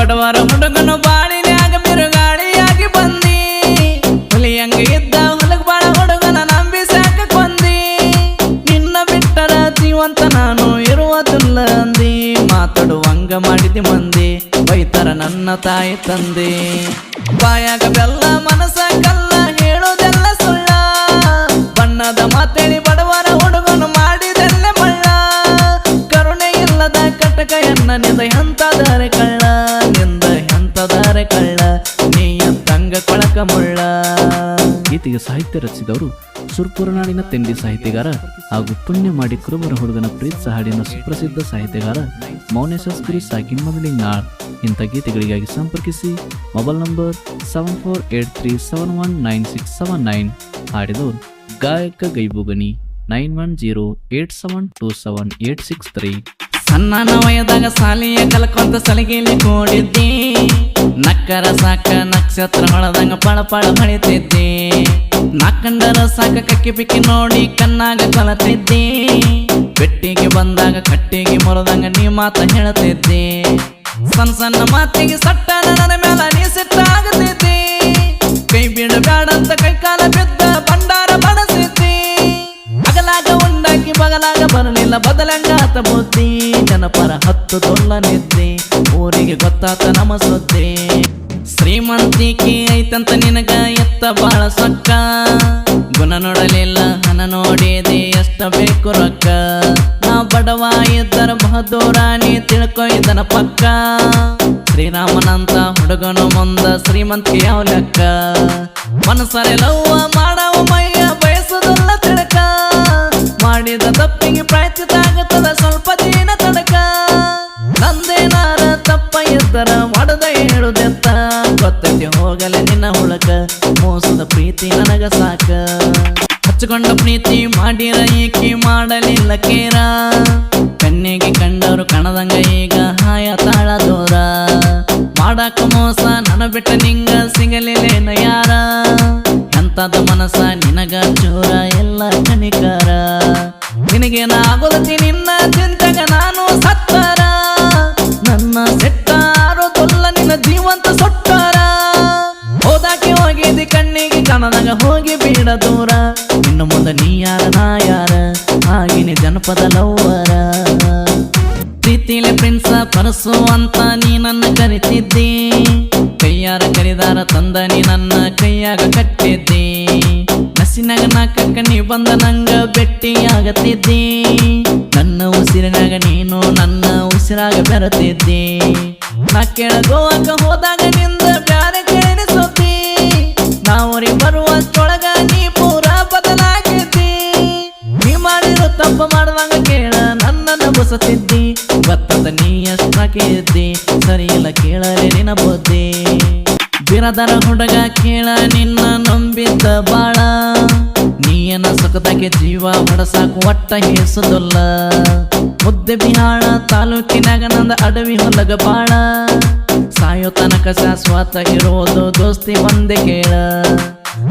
ಬಡವರ ಹುಡುಗನು ಬಾಳಿನ್ಯಾಗ ಬಿರುಗಾಳಿಯಾಗಿ ಬಂದಿ ಹುಲಿಯಂಗ ಇದ್ದ ಹೊಲಗ್ ಬಾಳ ಹುಡುಗನ ನಂಬಿ ಸಾಕ ಕೊಂದಿ ನಿನ್ನ ಬಿಟ್ಟರ ಜೀವಂತ ನಾನು ಇರುವುದಿಲ್ಲ ಅಂದಿ ಮಾತಾಡುವಂಗ ಮಾಡಿದಿ ಮಂದಿ ಬೈತರ ನನ್ನ ತಾಯಿ ತಂದೆ ಬಾಯಾಗ ಬೆಲ್ಲ ಮನಸ ಕಲ್ಲ ಹೇಳೋದೆಲ್ಲ ಸುಳ್ಳ ಬಣ್ಣದ ಮಾತೇಳಿ ಬಡವರ ಹುಡುಗನು ಮಾಡಿದೆಲ್ಲ ಮಳ್ಳ ಕರುಣೆ ಇಲ್ಲದ ಕಟಕ ಎನ್ನ ನಿಂದ ಎಂತದಾರೆ ಕಳ್ಳ ನಿಂದ ಎಂತದಾರೆ ಕಳ್ಳ ನೀಯ ತಂಗ ಕೊಳಕ ಮುಳ್ಳ. ಗೀತೆಗೆ ಸಾಹಿತ್ಯ ರಚಿಸಿದವರು ಸುರ್ಪುರ ನಾಡಿನ ತೆಂಡಿ ಸಾಹಿತ್ಯಗಾರ ಹಾಗೂ ಪುಣ್ಯ ಮಾಡಿ ಕುರುಬರ ಹುಡುಗನ ಪ್ರೀತ್ ಹಾಡಿನ ಸುಪ್ರಸಿದ್ಧ ಸಾಹಿತ್ಯಗಾರ ಮೌನೇಶ್ವರಿ ಸಾಕಿನ್ ಮದಲಿಂಗಾಳ್. ಇಂಥ ಗೀತೆಗಳಿಗಾಗಿ ಸಂಪರ್ಕಿಸಿ ಮೊಬೈಲ್ ನಂಬರ್ 7483719679. ಹಾಡಿದವರು ಗಾಯಕ ಗೈಬುಗನಿ 9108727863. ಸಣ್ಣ ವಯದಾಗ ಸಾಲಿಯ ಕಲ್ಕೊಂತ ಸಲಿಗೆಯಲ್ಲಿ ಕೂಡಿದ್ದಿ ನಕ್ಕರ ಸಾಕ ನಕ್ಷತ್ರ ಹೊಳದಂಗ ಪಳಪಳ ಹೊಳಿತಿದ್ದಿ ನಾಕಂಡರ ಸಾಕ ಕಕ್ಕಿ ಪಿಕ್ಕಿ ನೋಡಿ ಕಣ್ಣಾಗ ಕಲತಿದ್ದಿ ಬೆಟ್ಟಿಗೆ ಬಂದಾಗ ಕಟ್ಟಿಗೆ ಮುರಿದಂಗ ನೀ ಮಾತ ಹೇಳ್ತಿದ್ದಿ ಸಣ್ಣ ಸಣ್ಣ ಮಾತಿಗೆ ಸಟ್ಟ ನನ್ನ ಮೇಲೆ ನೀ ಸಿಟ್ಟಾಗತಿದ್ದಿ ಕೈ ಬಿಡಬೇಡಂತ ಕೈ ಕಾಲ ಬಿದ್ದ ಭಂಡಾರ ಬಡಸಿದ್ದಿ ಅಗಲಾಗ ಉಂಡಾಕಿ ಬಗಲಾಗ ಬರಲಿಲ್ಲ ಬದಲಂಗಾತ ಬುದ್ಧಿ ಜನಪರ 10 ತೊಲ್ಲ ನಿದ್ದಿ ಊರಿಗೆ ಗೊತ್ತಾತ ನಮ್ಮ ಸುದ್ದಿ ಶ್ರೀಮಂತಿಕೆ ಐತಂತ ನಿನಗ ಎತ್ತ ಬಾಳ ಸೊಕ್ಕ ಗುಣ ನೋಡಲಿಲ್ಲ ಹಣ ನೋಡಿದೆ ಎಷ್ಟ ಬೇಕು ರೊಕ್ಕ ನಾ ಬಡವ ಇದ್ದರ ಬಹದ್ದೂರ ನೀ ತಿಳ್ಕೊ ಇದನ ಪಕ್ಕ ಶ್ರೀರಾಮನಂತ ಹುಡುಗನು ಮುಂದ ಶ್ರೀಮಂತಿಕೆ ಯಾವ ಲೆಕ್ಕ ಮನಸರೆ ಲವ್ವ ಮಾಡವ ಮೈಯ ಬಯಸುದಲ್ಲ ತಿಳಕ ಮಾಡಿದ ತಪ್ಪಿಗೆ ಪ್ರಾಯಶ್ಚಿತ್ತ ಆಗುತ್ತದ ಸ್ವಲ್ಪ ದಿನ ತಡಕ ನಂದೇನಾರ ತಪ್ಪ ಇದ್ದರ ಮಾಡದ ಹೇಳುದೆತ್ತ ಗೊತ್ತೈತಿ ಹೋಗಲೆ ನಿನ್ನ ಹುಳಕ ಮೋಸದ ಪ್ರೀತಿ ನನಗ ಸಾಕ ಹಚ್ಕೊಂಡ ಪ್ರೀತಿ ಮಾಡಿರ ಏಕೆ ಮಾಡಲಿಲ್ಲ ಕೇರ ಕಣ್ಣಿಗೆ ಕಂಡವರು ಕಣದಂಗ ಈಗ ಹಾಯ ತಾಳ ದೂರ ಮಾಡಾಕ ಮೋಸ ನನ್ನ ಬಿಟ್ಟ ನಿಂಗ ಸಿಗಲಿಲ್ಲೇನ ಯಾರ ಎಂತದ ಮನಸ ನಿನಗ ಚೂರ ಎಲ್ಲ ಕಣಿಕಾರ ನಿನಗೇನ ಆಗೋದತಿ ನಿನ್ನ ಚಿಂತೆಗ ನಾನು ಸತ್ತಾರ ನನ್ನ ಸೆಟ್ಟಾರೋದಲ್ಲ ನಿನ್ನ ಜೀವಂತ ಸೊಟ್ಟಾರ ಹೋದಾಕೆ ಹೋಗಿದ್ದಿ ಕಣ್ಣಿಗೆ ಕಣದಾಗ ಹೋಗಿ ಬೀಡ ದೂರ ಇನ್ನು ಮುಂದೆ ನೀ ಯಾರ ನಾ ಯಾರ ಆಗಿನಿ ಜನಪದ ಲವ್ವರ ಪ್ರೀತಿಲೆ ಪ್ರಿನ್ಸ ಪರಸು ಅಂತ ನೀ ನನ್ನ ಕರಿತಿದ್ದಿ ಕೈಯಾರ ಕರಿದಾರ ತಂದ ನೀ ನನ್ನ ಕೈಯಾಗ ಕಟ್ಟಿದ್ದಿ ನಸಿನಾಗ ನಾಕಕ್ಕ ನೀ ಬಂದ ನಂಗ ಭೆಟ್ಟಿಯಾಗತ್ತಿದ್ದಿ ನನ್ನ ಉಸಿರಿನಾಗ ನೀನು ನನ್ನ ಉಸಿರಾಗ ಬೆರತಿದ್ದಿ ನಾ ಕೇಳ ಗೋವಾಕ ಹೋದಾಗ ನಿಂದ ಬ್ಯಾರೆ ಕೇಳಿ ಸುದ್ದಿ ನಾವರಿ ಬರುವಷ್ಟೊಳಗ ನೀ ಪೂರ ಬದಲಾಗಿದ್ದಿ ನೀ ಮಾಡಿರೋ ತಪ್ಪ ಮಾಡ್ದಂಗ ಕೇಳ ನನ್ನನ್ನು ಬಸತಿದ್ದಿ ಗೊತ್ತದ ನೀ ಎಷ್ಟಾಕಿದ್ದಿ ಸರಿ ಇಲ್ಲ ಕೇಳಲೆ ನಿನ್ನ ಬುದ್ಧಿ ಬಿರದರ ಹುಡುಗ ಕೇಳ ನಿನ್ನ ನಂಬಿದ್ದ ಬಾಳ ನೀಯನ ಸುಖದಾಗೆ ಜೀವ ಹೊಡಸಾಕು ಒಟ್ಟ ಹೇಸುದಲ್ಲ ಮುದ್ದೆ ಬಿಹಾಳ ತಾಲೂಕಿನಾಗ ನಂದ ಅಡವಿ ಹೊಲಗ ಬಾಳ ಸಾಯೋ ತನಕ ಶಾಶ್ವತ ಇರೋದು ದೋಸ್ತಿ ಒಂದೇ ಕೇಳ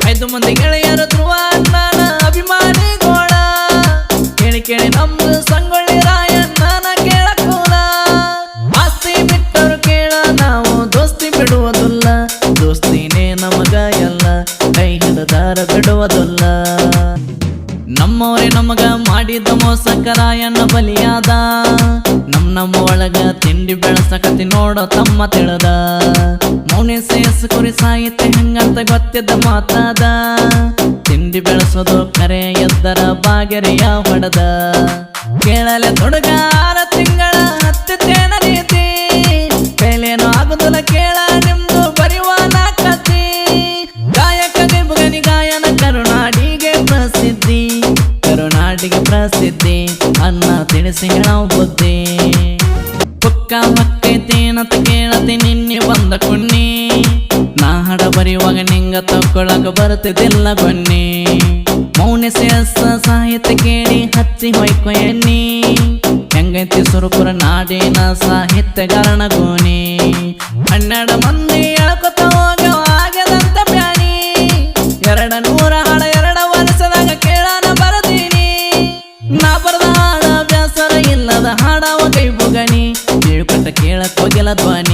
5 ಮಂದಿ ಗೆಳೆಯರ ಧ್ರುವ ನಾನ ಅಭಿಮಾನಿ ಗೋಳ ಕೇಳಿ ಕೇಳಿ ನಮ್ದು ಸಂಗೊಳ್ಳಿ ರಾಯಣ್ಣನ ಕೇಳಕೂಲ ಆಸ್ತಿ ಬಿಟ್ಟರು ಕೇಳ ನಾವು ದೋಸ್ತಿ ಬಿಡುವುದಿಲ್ಲ ದೋಸ್ತಿನೇ ನಮಗ ಎಲ್ಲ ಕೈ ಹಿಡದಾರ ಬಿಡುವುದಿಲ್ಲ ನಮ್ಮವರೇ ನಮಗ ಮಾಡಿದ ಮೋಸಕ ರಾಯಣ್ಣ ಬಲಿಯಾದ ನಮ್ಮ ಒಳಗ ತಿಂಡಿ ಬೆಳಸಕತಿ ನೋಡೋ ತಮ್ಮ ತಿಳಿದ ಮೌನೆ ಸೇಸ್ ಕುರಿ ಸಾಹಿತ್ಯ ಹೆಂಗಂತ ಗೊತ್ತಿದ್ದ ಮಾತಾದ ತಿಂಡಿ ಬೆಳಸೋದು ಕರೆ ಎದ್ದರ ಬಾಗೆರೆಯ ಹೊಡೆದ ಕೇಳಲೆ ತೊಡಗ 6 ತಿಂಗಳ ಹತ್ತಿತೇನ ರೀತಿ ಕೈಲೇನು ಆಗುದಿಲ್ಲ ಕೇಳ ನಿಮ್ದು ಬರಿವಾನ ಕತಿ ಗಾಯಕ ಗೈಬುಗನಿ ಗಾಯನ ಕರುನಾಡಿಗೆ ಪ್ರಸಿದ್ಧಿ ಅನ್ನ ತಿಳಿಸಿ ಹೇಳೋ ಬುದ್ಧಿ ಪುಕ್ಕ ಮಕ್ಕೈತೇನಂತ ಕೇಳತಿ ನಿನ್ನೆ ಬಂದ ಕುಣ್ಣಿ ನಾ ಹಾಡ ಬರೆಯುವಾಗ ನಿಂಗ ತಕ್ಕೊಳಕ ಬರುತ್ತಿದ್ದಿಲ್ಲ ಬನ್ನಿ ಮೌನ ಸೇಸ ಸಾಹಿತ್ಯ ಕೇಳಿ ಹಚ್ಚಿ ಹೊಯ್ಕೊ ಎಣ್ಣಿ ಹೆಂಗೈತಿ ಸುರಪುರ ನಾಡಿನ ಸಾಹಿತ್ಯಗಾರನ ಗೋಣಿ 12 ಮಂದಿ ಎಳ್ಕೊತ ಹೋಗ್ಯವ ಆಗದಂತ ಪ್ಯಾನಿ 200 ಹಾಡ 2 ವರ್ಷದಾಗ ಕೇಳಾನ ಬರದೀನಿ ನಾ ಬರದ ಹಾಡ ಬ್ಯಾಸರ ಇಲ್ಲದ ಹಾಡವ ಕೈ ಬುಗಣಿ ಕೇಳ್ಕೊತ ಕೇಳಕ್ ಹೋಗಿಲ್ಲ ಧ್ವನಿ